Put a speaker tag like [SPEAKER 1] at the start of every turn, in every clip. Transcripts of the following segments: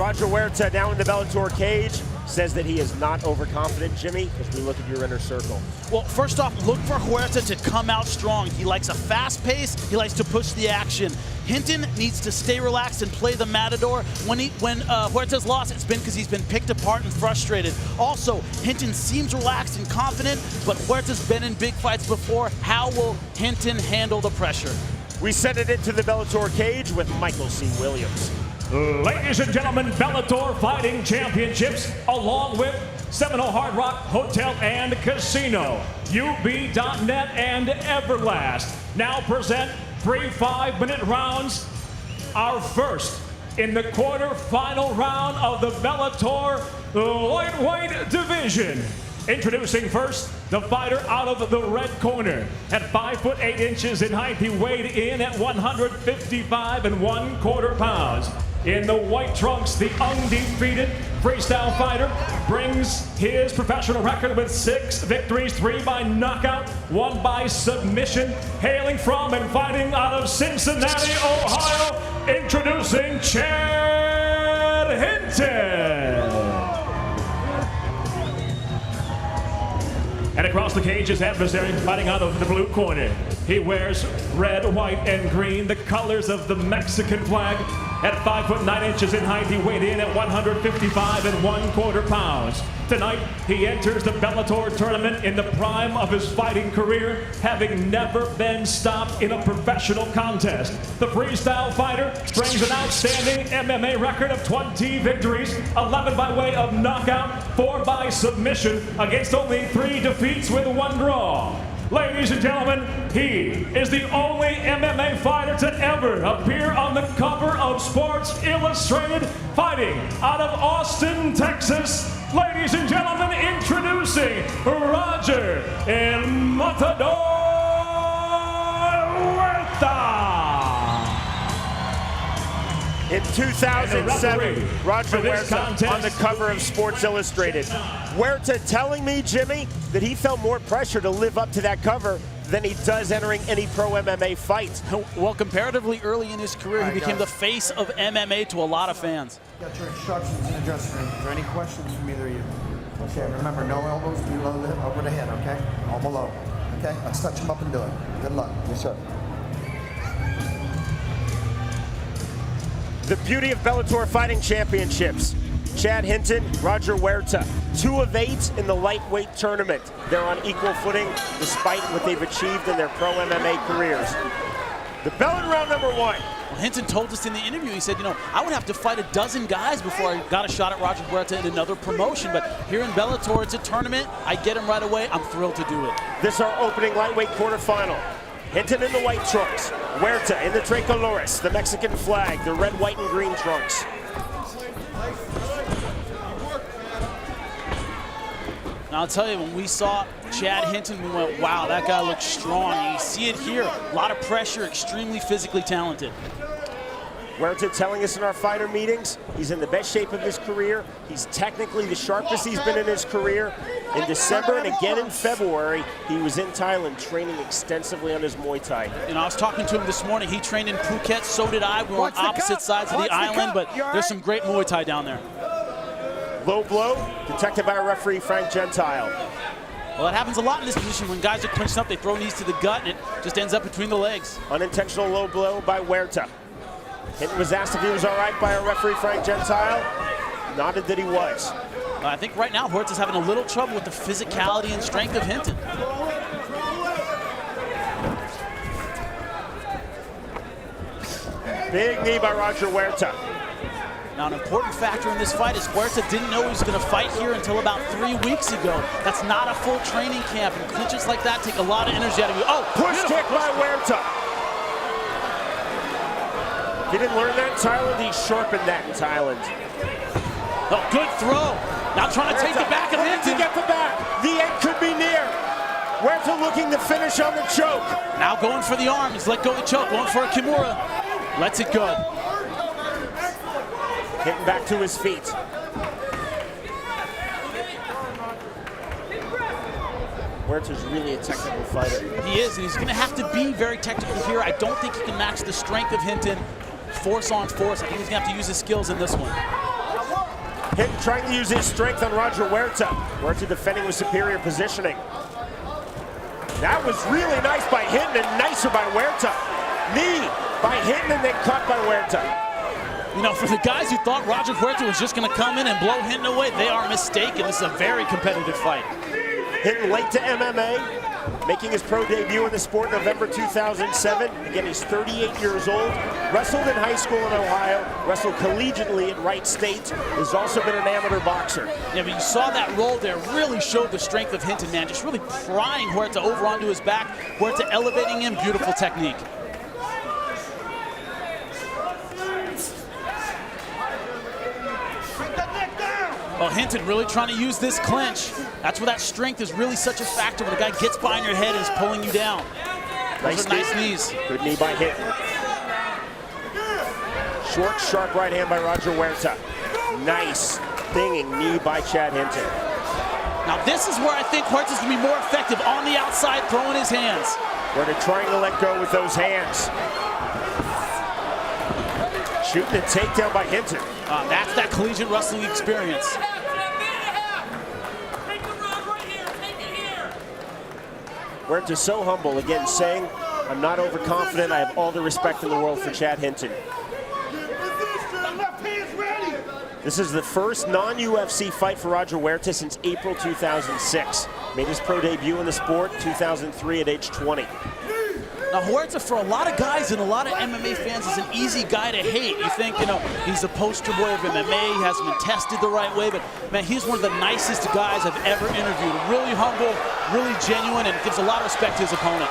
[SPEAKER 1] Roger Huerta now in the Bellator cage says that he is not overconfident, Jimmy, as we look at your inner circle.
[SPEAKER 2] Well, first off, look for Huerta to come out strong. He likes a fast pace. He likes to push the action. Hinton needs to stay relaxed and play the matador. When Huerta's lost, it's been because he's been picked apart and frustrated. Also, Hinton seems relaxed and confident, but Huerta's been in big fights before. How will Hinton handle the pressure?
[SPEAKER 1] We send it into the Bellator cage with Michael C. Williams.
[SPEAKER 3] Ladies and gentlemen, Bellator Fighting Championships, along with Seminole Hard Rock Hotel and Casino, UB.net, and Everlast, now present 3 5-minute rounds. Our first in the quarter-final round of the Bellator lightweight division. Introducing first, the fighter out of the red corner. At 5 foot 8 inches in height, he weighed in at 155 1/4 pounds. In the white trunks, the undefeated freestyle fighter brings his professional record with 6 victories, 3 by knockout, 1 by submission. Hailing from and fighting out of Cincinnati, Ohio, introducing Chad Hinton. And across the cage, his adversary fighting out of the blue corner. He wears red, white, and green, the colors of the Mexican flag. At 5 foot 9 inches in height, he weighed in at 155 1/4 pounds. Tonight, he enters the Bellator tournament in the prime of his fighting career, having never been stopped in a professional contest. The freestyle fighter brings an outstanding MMA record of 20 victories, 11 by way of knockout, 4 by submission, against only 3 defeats with 1 draw. Ladies and gentlemen, he is the only MMA fighter to ever appear on the cover of Sports Illustrated, fighting out of Austin, Texas. Ladies and gentlemen, introducing Roger El Matador Huerta.
[SPEAKER 1] In 2007, Roger Huerta on the cover of Sports Illustrated. Huerta telling me, Jimmy, that he felt more pressure to live up to that cover than he does entering any pro MMA fight.
[SPEAKER 2] Well, comparatively early in his career, he became the face of MMA to a lot of fans.
[SPEAKER 4] Got your instructions in the dressing room. Is there any questions from either of you? Okay, remember, no elbows below over the head, okay? All below, okay? Let's touch them up and do it. Good luck. Yes, sir.
[SPEAKER 1] The beauty of Bellator Fighting Championships. Chad Hinton, Roger Huerta, 2 of 8 in the lightweight tournament. They're on equal footing despite what they've achieved in their pro MMA careers. The bell in round number 1.
[SPEAKER 2] Well, Hinton told us in the interview, he said, you know, I would have to fight a dozen guys before I got a shot at Roger Huerta in another promotion, but here in Bellator, it's a tournament. I get him right away. I'm thrilled to do it.
[SPEAKER 1] This is our opening lightweight quarterfinal. Hinton in the white trunks, Huerta in the tricolores, the Mexican flag, the red, white, and green trunks.
[SPEAKER 2] Now, I'll tell you, when we saw Chad Hinton, we went, wow, that guy looks strong. And you see it here, a lot of pressure, extremely physically talented.
[SPEAKER 1] Huerta telling us in our fighter meetings, he's in the best shape of his career. He's technically the sharpest he's been in his career. In December and again in February, he was in Thailand training extensively on his Muay Thai.
[SPEAKER 2] And I was talking to him this morning. He trained in Phuket, so did I. We're on opposite sides of the island, but there's some great Muay Thai down there.
[SPEAKER 1] Low blow, detected by our referee, Frank Gentile.
[SPEAKER 2] Well, that happens a lot in this position. When guys are clinched up, they throw knees to the gut, and it just ends up between the legs.
[SPEAKER 1] Unintentional low blow by Huerta. Hinton was asked if he was all right by our referee, Frank Gentile. Nodded that he was.
[SPEAKER 2] I think right now, Huerta's having a little trouble with the physicality and strength of Hinton.
[SPEAKER 1] Big knee by Roger Huerta.
[SPEAKER 2] Now, an important factor in this fight is Huerta didn't know he was going to fight here until about 3 weeks ago. That's not a full training camp, and clinches like that take a lot of energy out of you. Oh,
[SPEAKER 1] push kick by Huerta. If he didn't learn that in Thailand, he sharpened that in Thailand.
[SPEAKER 2] Oh, good throw. Now trying to take the back of Hinton.
[SPEAKER 1] To get the back. The end could be near. Huerta looking to finish on the choke.
[SPEAKER 2] Now going for the arm. He's let go of the choke. Going for a Kimura. Lets it go.
[SPEAKER 1] Getting back to his feet. Huerta's really a technical fighter.
[SPEAKER 2] He is, and he's going to have to be very technical here. I don't think he can match the strength of Hinton. Force on force. I think he's going to have to use his skills in this one.
[SPEAKER 1] Hinton trying to use his strength on Roger Huerta. Huerta defending with superior positioning. That was really nice by Hinton and nicer by Huerta. Knee by Hinton and then caught by Huerta.
[SPEAKER 2] You know, for the guys who thought Roger Huerta was just going to come in and blow Hinton away, they are mistaken. This is a very competitive fight.
[SPEAKER 1] Hinton late to MMA, making his pro debut in the sport in November 2007. Again, he's 38 years old, wrestled in high school in Ohio, wrestled collegiately at Wright State, has also been an amateur boxer.
[SPEAKER 2] Yeah, but you saw that roll there, really showed the strength of Hinton, man. Just really prying Huerta over onto his back, Huerta elevating him, beautiful technique. Well, Hinton really trying to use this clinch. That's where that strength is really such a factor. When a guy gets behind your head and is pulling you down. Those are nice knees.
[SPEAKER 1] Good knee by Hinton. Short, sharp right hand by Roger Huerta. Nice stinging knee by Chad Hinton.
[SPEAKER 2] Now this is where I think Huerta's going to be more effective on the outside, throwing his hands.
[SPEAKER 1] Huerta trying to let go with those hands. Shooting a takedown by Hinton.
[SPEAKER 2] That's that collegiate wrestling experience.
[SPEAKER 1] Huerta's so humble, again saying, I'm not overconfident, I have all the respect in the world for Chad Hinton. This is the first non-UFC fight for Roger Huerta since April 2006. Made his pro debut in the sport 2003 at age 20.
[SPEAKER 2] Now Huerta, for a lot of guys and a lot of MMA fans, is an easy guy to hate. You think, you know, he's the poster boy of MMA, he hasn't been tested the right way, but man, he's one of the nicest guys I've ever interviewed. Really humble, really genuine, and gives a lot of respect to his opponent.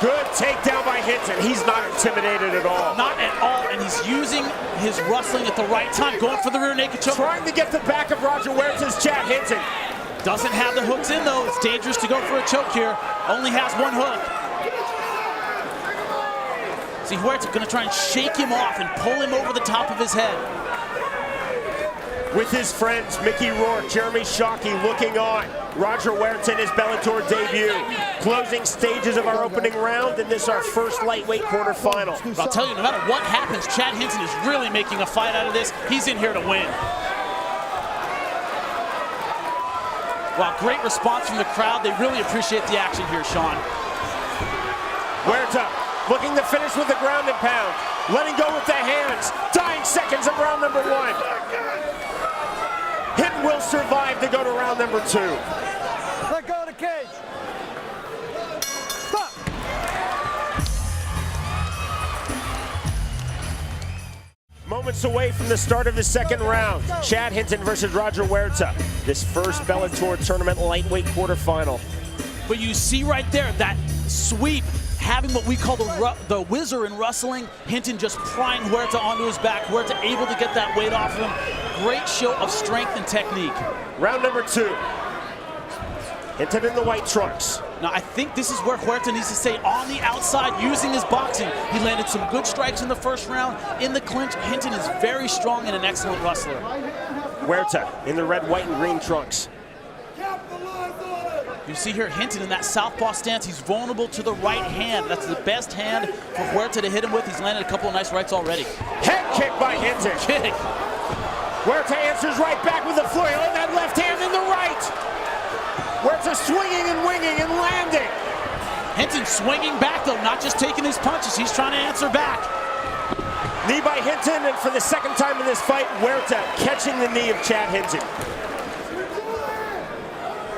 [SPEAKER 1] Good takedown by Hinton. He's not intimidated at all.
[SPEAKER 2] Not at all, and he's using his wrestling at the right time, going for the rear naked choke.
[SPEAKER 1] Trying to get the back of Roger Huerta's Chad Hinton.
[SPEAKER 2] Doesn't have the hooks in though. It's dangerous to go for a choke here. Only has one hook. See, Huerta gonna try and shake him off and pull him over the top of his head.
[SPEAKER 1] With his friends, Mickey Rourke, Jeremy Shockey looking on. Roger Huerta in his Bellator debut. Closing stages of our opening round, and this our first lightweight quarterfinal.
[SPEAKER 2] But I'll tell you, no matter what happens, Chad Hinton is really making a fight out of this. He's in here to win. Wow, great response from the crowd. They really appreciate the action here, Sean.
[SPEAKER 1] Huerta looking to finish with the ground and pound. Letting go with the hands. Dying seconds of round number one. Hinton will survive to go to round number two.
[SPEAKER 5] Let go of the cage. Stop.
[SPEAKER 1] Moments away from the start of the second round. Chad Hinton versus Roger Huerta. This first Bellator tournament lightweight quarterfinal.
[SPEAKER 2] But you see right there, that sweep, having what we call the whizzer in wrestling. Hinton just prying Huerta onto his back. Huerta able to get that weight off of him. Great show of strength and technique.
[SPEAKER 1] Round number two. Hinton in the white trunks.
[SPEAKER 2] Now I think this is where Huerta needs to stay on the outside using his boxing. He landed some good strikes in the first round. In the clinch, Hinton is very strong and an excellent wrestler.
[SPEAKER 1] Huerta in the red, white, and green trunks.
[SPEAKER 2] You see here Hinton in that southpaw stance. He's vulnerable to the right hand. That's the best hand for Huerta to hit him with. He's landed a couple of nice rights already.
[SPEAKER 1] Head kick by Hinton.
[SPEAKER 2] Kick.
[SPEAKER 1] Huerta answers right back with a flurry on that left hand in the right. Huerta swinging and winging and landing.
[SPEAKER 2] Hinton swinging back though, not just taking his punches. He's trying to answer back.
[SPEAKER 1] Knee by Hinton, and for the second time in this fight, Huerta catching the knee of Chad Hinton.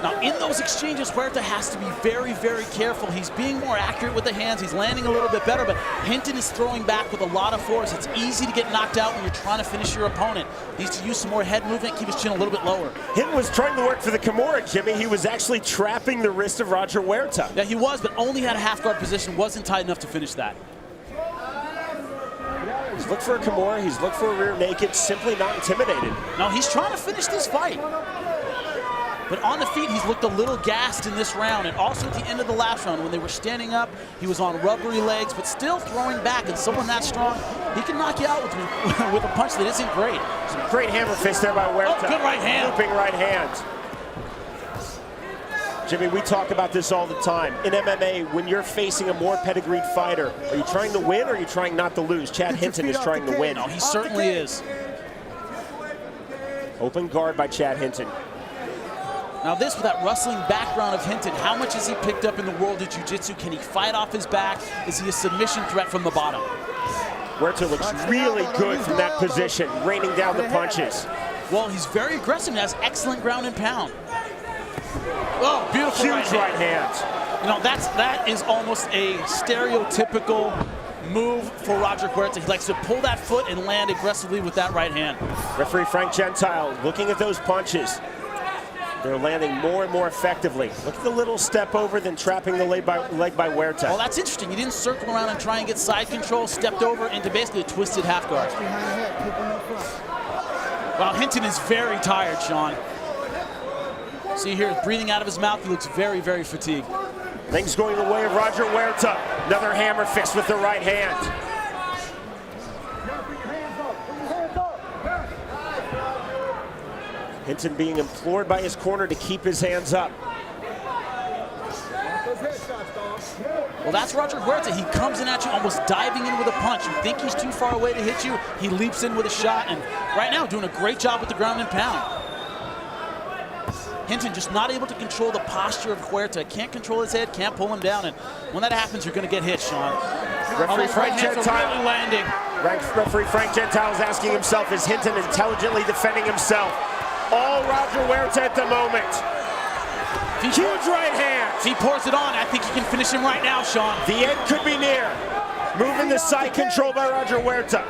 [SPEAKER 2] Now, in those exchanges, Huerta has to be very, very careful. He's being more accurate with the hands. He's landing a little bit better, but Hinton is throwing back with a lot of force. It's easy to get knocked out when you're trying to finish your opponent. He needs to use some more head movement, keep his chin a little bit lower.
[SPEAKER 1] Hinton was trying to work for the Kimura, Jimmy. He was actually trapping the wrist of Roger Huerta.
[SPEAKER 2] Yeah, he was, but only had a half guard position. Wasn't tight enough to finish that.
[SPEAKER 1] He's looked for a Kimura. He's looked for a rear naked, simply not intimidated.
[SPEAKER 2] No, he's trying to finish this fight. But on the feet, he's looked a little gassed in this round, and also at the end of the last round when they were standing up, he was on rubbery legs, but still throwing back, and someone that strong, he can knock you out with a punch that isn't great.
[SPEAKER 1] Some great hammer fist there by Huerta.
[SPEAKER 2] Oh, good right hand.
[SPEAKER 1] Looping right hand. Jimmy, we talk about this all the time. In MMA, when you're facing a more pedigreed fighter, are you trying to win or are you trying not to lose? Chad Hinton is trying to win.
[SPEAKER 2] No, he certainly is.
[SPEAKER 1] Open guard by Chad Hinton.
[SPEAKER 2] Now this, with that wrestling background of Hinton, how much has he picked up in the world of jiu-jitsu? Can he fight off his back? Is he a submission threat from the bottom?
[SPEAKER 1] Huerta looks really good from that position, raining down the punches.
[SPEAKER 2] Well, he's very aggressive and has excellent ground and pound. Oh, beautiful
[SPEAKER 1] Huge
[SPEAKER 2] right hand. You know, that is almost a stereotypical move for Roger Huerta. He likes to pull that foot and land aggressively with that right hand.
[SPEAKER 1] Referee Frank Gentile looking at those punches. They're landing more and more effectively. Look at the little step over, then trapping the leg by Huerta.
[SPEAKER 2] Well, that's interesting. He didn't circle around and try and get side control, stepped over into basically a twisted half guard. Wow, Hinton is very tired, Sean. See here, breathing out of his mouth, he looks very, very fatigued.
[SPEAKER 1] Things going the way of Roger Huerta. Another hammer fist with the right hand. Hinton being implored by his corner to keep his hands up.
[SPEAKER 2] Well, that's Roger Huerta. He comes in at you almost diving in with a punch. You think he's too far away to hit you, he leaps in with a shot, and right now doing a great job with the ground and pound. Hinton just not able to control the posture of Huerta. Can't control his head, can't pull him down, and when that happens, you're going to get hit, Sean.
[SPEAKER 1] Referee Frank Gentile
[SPEAKER 2] really landing.
[SPEAKER 1] Referee Frank Gentile is asking himself, is Hinton intelligently defending himself? All Roger Huerta at the moment. Huge right hand.
[SPEAKER 2] If he pours it on, I think he can finish him right now, Sean.
[SPEAKER 1] The end could be near. Moving the side control by Roger Huerta.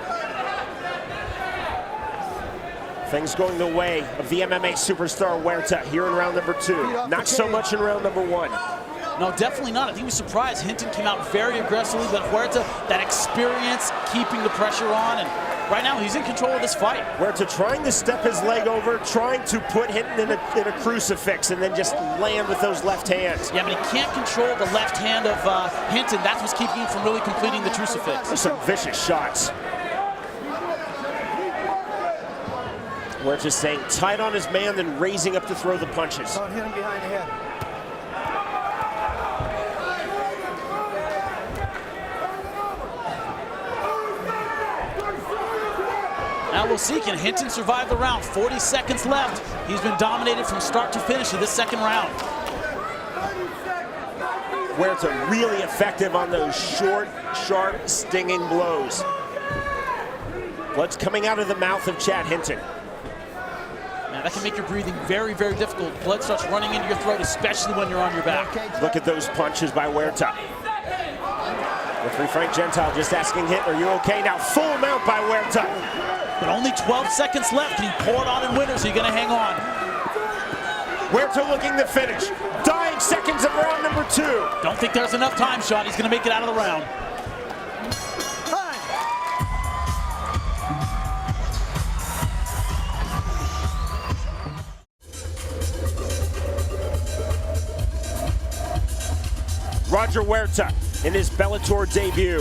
[SPEAKER 1] Things going the way of the MMA superstar Huerta here in round number 2. Not so much in round number 1.
[SPEAKER 2] No, definitely not. I think he was surprised. Hinton came out very aggressively, but Huerta, that experience, keeping the pressure on, and right now he's in control of this fight.
[SPEAKER 1] Huerta trying to step his leg over, trying to put Hinton in a crucifix and then just land with those left hands.
[SPEAKER 2] Yeah, but he can't control the left hand of Hinton. That's what's keeping him from really completing the crucifix.
[SPEAKER 1] There's some vicious shots. Huerta saying tight on his man, then raising up to throw the punches.
[SPEAKER 5] Don't hit him behind the head.
[SPEAKER 2] Now we'll see, can Hinton survive the round? 40 seconds left. He's been dominated from start to finish in this second round.
[SPEAKER 1] Huerta really effective on those short, sharp, stinging blows. Blood's coming out of the mouth of Chad Hinton.
[SPEAKER 2] Man, that can make your breathing very, very difficult. Blood starts running into your throat, especially when you're on your back.
[SPEAKER 1] Look at those punches by Huerta. Referee Frank Gentile just asking Hinton, are you okay? Now full mount by Huerta.
[SPEAKER 2] But only 12 seconds left. Can he pour it on in winners? Are you going to hang on?
[SPEAKER 1] Huerta looking to finish. Dying seconds of round number 2.
[SPEAKER 2] Don't think there's enough time, Sean. He's going to make it out of the round.
[SPEAKER 1] Roger Huerta in his Bellator debut,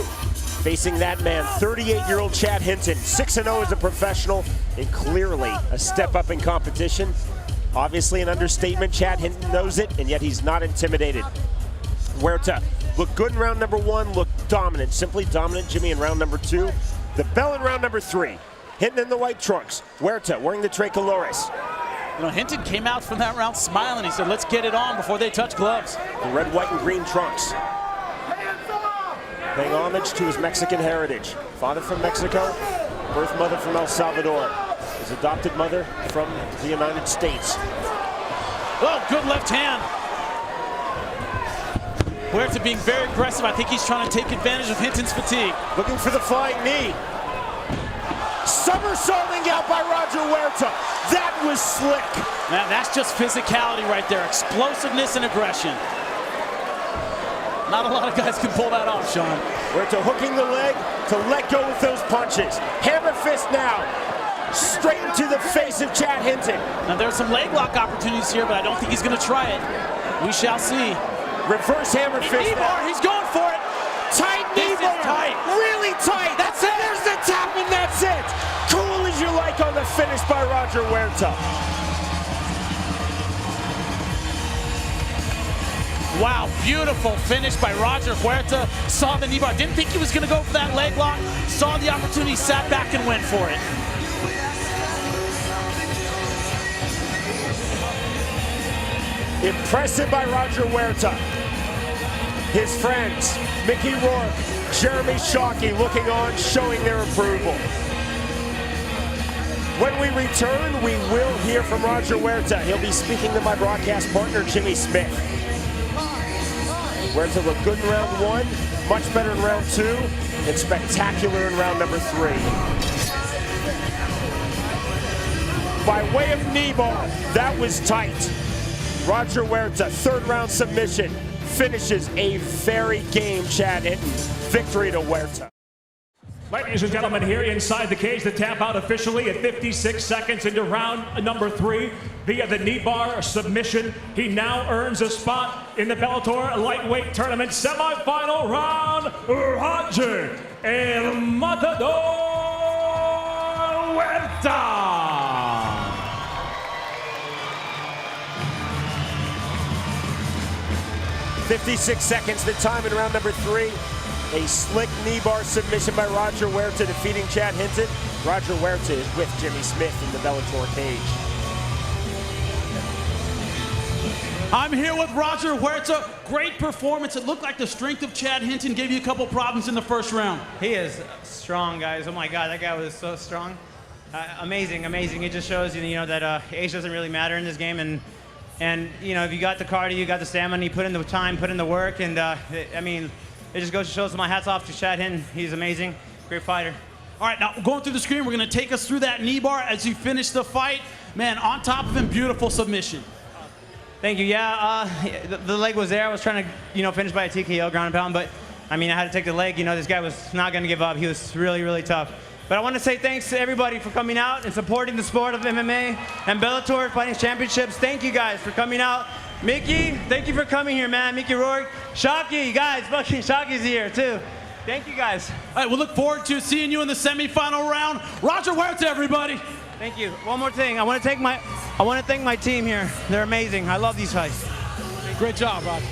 [SPEAKER 1] facing that man, 38-year-old Chad Hinton, 6-0 as a professional, and clearly a step up in competition. Obviously an understatement, Chad Hinton knows it, and yet he's not intimidated. Huerta looked good in round number 1, looked dominant, simply dominant, Jimmy, in round number 2. The bell in round number 3. Hinton in the white trunks, Huerta wearing the tricolores.
[SPEAKER 2] You know, Hinton came out from that round smiling. He said, let's get it on before they touch gloves.
[SPEAKER 1] The red, white, and green trunks. Paying homage to his Mexican heritage. Father from Mexico, birth mother from El Salvador. His adopted mother from the United States.
[SPEAKER 2] Oh, good left hand. Huerta being very aggressive. I think he's trying to take advantage of Hinton's fatigue.
[SPEAKER 1] Looking for the flying knee. Somersaulting out by Roger Huerta. That was slick.
[SPEAKER 2] Man, that's just physicality right there. Explosiveness and aggression. Not a lot of guys can pull that off, Sean.
[SPEAKER 1] Huerta hooking the leg to let go with those punches. Hammer fist now. Straight into the face of Chad Hinton.
[SPEAKER 2] Now there's some leg lock opportunities here, but I don't think he's going to try it. We shall see.
[SPEAKER 1] Reverse hammer fist.
[SPEAKER 2] Knee bar, he's going for it.
[SPEAKER 1] Tight knee bar.
[SPEAKER 2] Tight.
[SPEAKER 1] Really tight.
[SPEAKER 2] That's it.
[SPEAKER 1] There's the tap, and that's it. Cool as you like on the finish by Roger Huerta.
[SPEAKER 2] Wow, beautiful finish by Roger Huerta. Saw the knee bar, didn't think he was going to go for that leg lock. Saw the opportunity, sat back and went for it.
[SPEAKER 1] Impressive by Roger Huerta. His friends, Mickey Rourke, Jeremy Shockey looking on, showing their approval. When we return, we will hear from Roger Huerta. He'll be speaking to my broadcast partner, Jimmy Smith. Huerta looked good in round 1, much better in round 2, and spectacular in round number 3. By way of knee bar, that was tight. Roger Huerta, 3rd round submission, finishes a very game Chad Hinton. Victory to Huerta.
[SPEAKER 3] Ladies and gentlemen, here inside the cage, the tap out officially at 56 seconds into round number 3 via the knee bar submission. He now earns a spot in the Bellator lightweight tournament semifinal round. Roger El Matador Huerta.
[SPEAKER 1] 56 seconds the time in round number 3. A slick knee bar submission by Roger Huerta defeating Chad Hinton. Roger Huerta is with Jimmy Smith in the Bellator cage.
[SPEAKER 2] I'm here with Roger Huerta. Great performance. It looked like the strength of Chad Hinton gave you a couple problems in the 1st round.
[SPEAKER 6] He is strong, guys. Oh my God, that guy was so strong. Amazing, amazing. It just shows you know that age doesn't really matter in this game, and you know if you got the cardio, you got the stamina, you put in the time, put in the work, and I mean. It just goes to show, so my hat's off to Chad Hinton. He's amazing, great fighter.
[SPEAKER 2] All right, now going through the screen, we're gonna take us through that knee bar as you finish the fight. Man, on top of him, beautiful submission.
[SPEAKER 6] Thank you, yeah, the leg was there. I was trying to, you know, finish by a TKO, ground and pound, but I mean, I had to take the leg. You know, this guy was not gonna give up. He was really, really tough. But I want to say thanks to everybody for coming out and supporting the sport of MMA and Bellator Fighting Championships. Thank you guys for coming out. Mickey, thank you for coming here, man. Mickey Rourke, Shockey, guys, fucking Shockey's here too. Thank you guys.
[SPEAKER 2] All right, we'll look forward to seeing you in the semifinal round. Roger Huerta, everybody.
[SPEAKER 6] Thank you. One more thing, I want to thank my team here. They're amazing. I love these fights.
[SPEAKER 2] Great job, Roger.